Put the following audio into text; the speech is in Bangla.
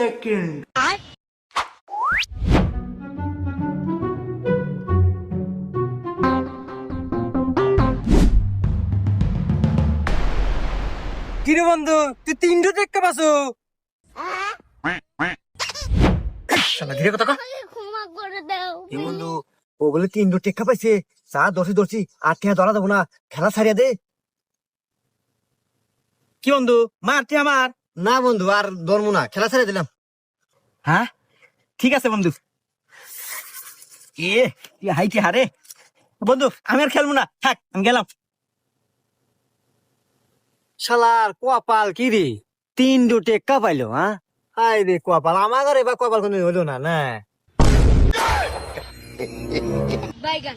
second. কিরে বন্ধু তুই 3টো টেক্কা পাসু শালা ধীরে কথা কর ক্ষমা করে দাও এই বন্ধু ও বলে 3টো টেক্কা পাইছে চা দর্শি আর টিয়া ধরা দেবো না খেলা ছাড়িয়া দে কি বন্ধু মারটি আমার না বন্ধু আর ধরবো না খেলা ছাড়িয়ে দিলাম হ্যাঁ ঠিক আছে বন্ধু তুই হাইটি হারে বন্ধু আমি আর খেলবো না থাক আমি গেলাম শালার কোয়াপাল কি রে 3টো টেক্কা পাইলো হ্যাঁ হাই রে কোয়াপাল আমার ঘরে বা কোয়াপাল কোনো হলো না না বাইগান